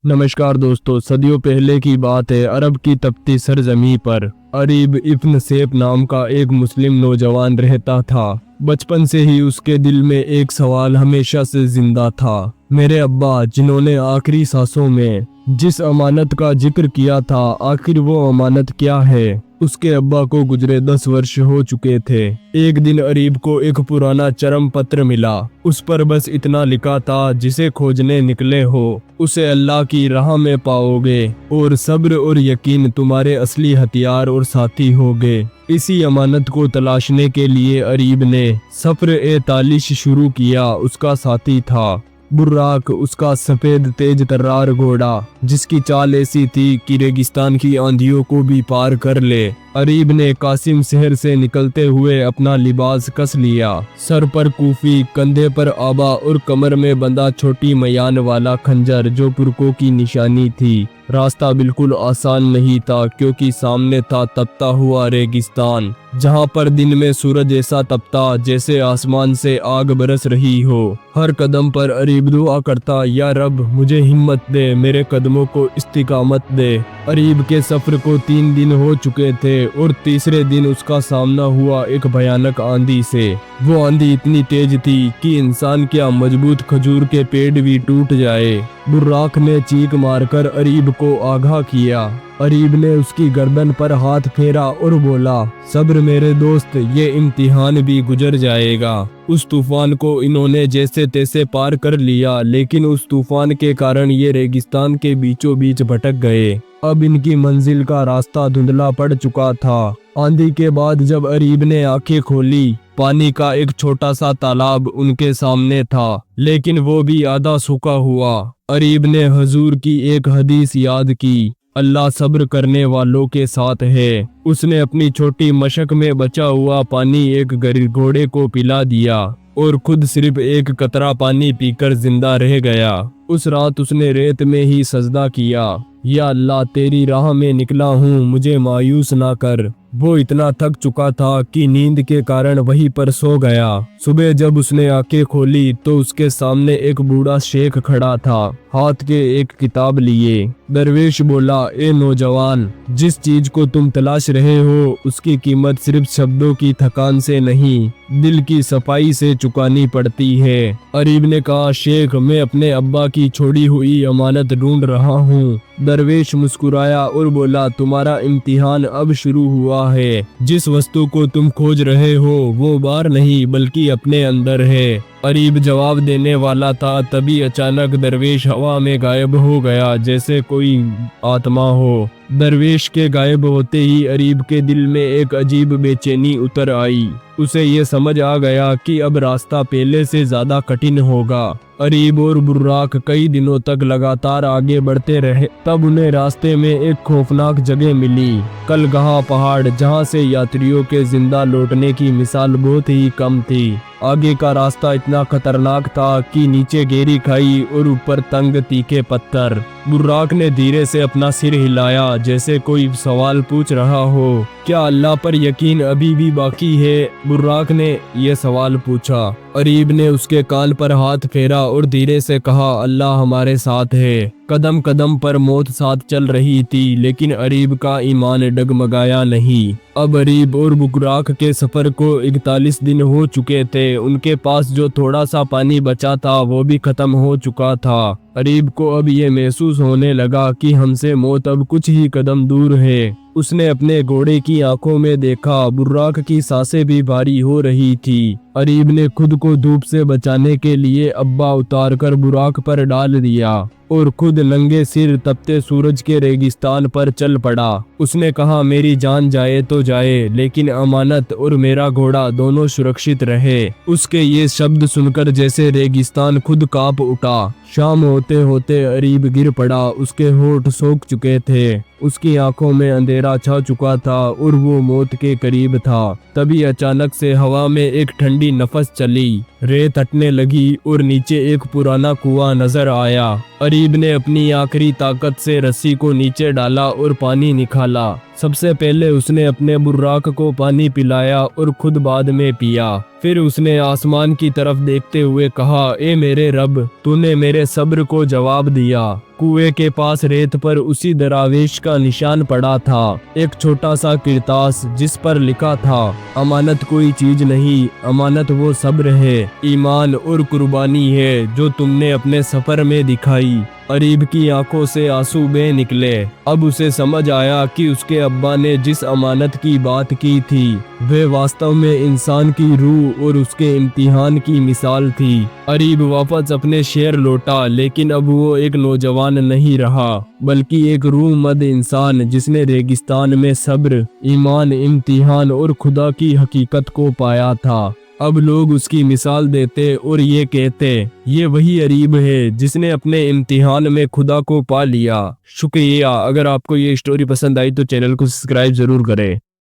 नमस्कार दोस्तों, सदियों पहले की बात है। अरब की तपती सरजमी पर अरीब इब्न सैफ नाम का एक मुस्लिम नौजवान रहता था। बचपन से ही उसके दिल में एक सवाल हमेशा से जिंदा था। मेरे अब्बा, जिन्होंने आखिरी सांसों में जिस अमानत का जिक्र किया था, आखिर वो अमानत क्या है? उसके अब्बा को गुजरे 10 वर्ष हो चुके थे। एक दिन अरीब को एक पुराना चरम पत्र मिला। उस पर बस इतना लिखा था, जिसे खोजने निकले हो उसे अल्लाह की राह में पाओगे, और सब्र और यकीन तुम्हारे असली हथियार और साथी होंगे। इसी अमानत को तलाशने के लिए अरीब ने सफर-ए-तालिश शुरू किया। उसका साथी था बुर्राक, उसका सफेद तेज तर्रार घोड़ा, जिसकी चाल ऐसी थी कि रेगिस्तान की आंधियों को भी पार कर ले। अरीब ने कासिम शहर से निकलते हुए अपना लिबास कस लिया। सर पर कूफी, कंधे पर आबा और कमर में बंधा छोटी मयान वाला खंजर, जो तुर्कों की निशानी थी। रास्ता बिल्कुल आसान नहीं था, क्योंकि सामने था तपता हुआ रेगिस्तान, जहां पर दिन में सूरज ऐसा तपता जैसे आसमान से आग बरस रही हो। हर कदम पर अरीब दुआ करता, या रब मुझे हिम्मत दे, मेरे कदमों को इस्तिकामत दे। अरीब के सफर को 3 दिन हो चुके थे और तीसरे दिन उसका सामना हुआ एक भयानक आंधी से। वो आंधी इतनी तेज थी कि इंसान क्या, मजबूत खजूर के पेड़ भी टूट जाए। बुर्राक ने चीख मारकर अरीब को आगाह किया। अरीब ने उसकी गर्दन पर हाथ फेरा और बोला, सब्र मेरे दोस्त, ये इम्तिहान भी गुजर जाएगा। उस तूफान को इन्होंने जैसे तैसे पार कर लिया, लेकिन उस तूफान के कारण ये रेगिस्तान के बीचों बीच भटक गए। अब इनकी मंजिल का रास्ता धुंधला पड़ चुका था। आंधी के बाद जब अरीब ने आंखें खोली, पानी का एक छोटा सा तालाब उनके सामने था, लेकिन वो भी आधा सूखा हुआ। अरीब ने हुजूर की एक हदीस याद की, अल्लाह सब्र करने वालों के साथ है। उसने अपनी छोटी मशक में बचा हुआ पानी एक गरीब घोड़े को पिला दिया और खुद सिर्फ एक कतरा पानी पीकर जिंदा रह गया। उस रात उसने रेत में ही सजदा किया, या अल्लाह तेरी राह में निकला हूँ, मुझे मायूस ना कर। वो इतना थक चुका था कि नींद के कारण वहीं पर सो गया। सुबह जब उसने आंखें खोली तो उसके सामने एक बूढ़ा शेख खड़ा था, हाथ के एक किताब लिए। दरवेश बोला, ए नौजवान, जिस चीज को तुम तलाश रहे हो उसकी कीमत सिर्फ शब्दों की थकान से नहीं, दिल की सफाई से चुकानी पड़ती है। अरीब ने कहा, शेख, मैं अपने अब्बा की छोड़ी हुई अमानत ढूंढ रहा हूँ। दरवेश मुस्कुराया और बोला, तुम्हारा इम्तिहान अब शुरू हुआ है। जिस वस्तु को तुम खोज रहे हो वो बाहर नहीं बल्कि अपने अंदर है। अरीब जवाब देने वाला था, तभी अचानक दरवेश हवा में गायब हो गया, जैसे कोई आत्मा हो। दरवेश के गायब होते ही अरीब के दिल में एक अजीब बेचैनी उतर आई। उसे ये समझ आ गया कि अब रास्ता पहले से ज्यादा कठिन होगा। अरीब और बुर्राक कई दिनों तक लगातार आगे बढ़ते रहे। तब उन्हें रास्ते में एक खौफनाक जगह मिली, कलगहा पहाड़, जहां से यात्रियों के जिंदा लौटने की मिसाल बहुत ही कम थी। आगे का रास्ता इतना खतरनाक था कि नीचे गहरी खाई और ऊपर तंग तीखे पत्थर। बुर्राक ने धीरे से अपना सिर हिलाया, जैसे कोई सवाल पूछ रहा हो, क्या अल्लाह पर यकीन अभी भी बाकी है? बुर्राक ने यह सवाल पूछा। अरीब ने उसके कान पर हाथ फेरा और धीरे से कहा, अल्लाह हमारे साथ है। कदम कदम पर मौत साथ चल रही थी, लेकिन अरीब का ईमान डगमगाया नहीं। अब अरीब और बुर्राक के सफर को 41 दिन हो चुके थे। उनके पास जो थोड़ा सा पानी बचा था वो भी खत्म हो चुका था। अरीब को अब ये महसूस होने लगा कि हमसे मौत अब कुछ ही कदम दूर है। उसने अपने घोड़े की आंखों में देखा, बुर्राक की सांसें भी भारी हो रही थी। अरीब ने खुद को धूप से बचाने के लिए अब्बा उतारकर बुर्राक पर डाल दिया और खुद नंगे सिर तपते सूरज के रेगिस्तान पर चल पड़ा। उसने कहा, मेरी जान जाए तो जाए, लेकिन अमानत और मेरा घोड़ा दोनों सुरक्षित रहे। उसके ये शब्द सुनकर जैसे रेगिस्तान खुद कांप उठा। शाम होते होते अरीब गिर पड़ा। उसके होठ सूख चुके थे, उसकी आंखों में अंधेरा छा चुका था और वो मौत के करीब था। तभी अचानक से हवा में एक ठंडी नफस चली, रेत हटने लगी और नीचे एक पुराना कुआं नजर आया। अरीब ने अपनी आखिरी ताकत से रस्सी को नीचे डाला और पानी निकाला। सबसे पहले उसने अपने बुर्राक को पानी पिलाया और खुद बाद में पिया। फिर उसने आसमान की तरफ देखते हुए कहा, ए मेरे रब, तूने मेरे सब्र को जवाब दिया। कुएं के पास रेत पर उसी दरावेश का निशान पड़ा था, एक छोटा सा किरतास जिस पर लिखा था, अमानत कोई चीज नहीं, अमानत वो सब्र है, ईमान और कुर्बानी है जो तुमने अपने सफर में दिखाई। अरीब की आंखों से आंसू बह निकले। अब उसे समझ आया कि उसके अब्बा ने जिस अमानत की बात की थी वह वास्तव में इंसान की रूह और उसके इम्तिहान की मिसाल थी। अरीब वापस अपने शहर लौटा, लेकिन अब वो एक नौजवान नहीं रहा बल्कि एक रूहमंद इंसान जिसने रेगिस्तान में सब्र, ईमान, इम्तिहान और खुदा की हकीकत को पाया था। अब लोग उसकी मिसाल देते और ये कहते, ये वही अरीब है जिसने अपने इम्तिहान में खुदा को पा लिया। शुक्रिया। अगर आपको ये स्टोरी पसंद आई तो चैनल को सब्सक्राइब जरूर करें।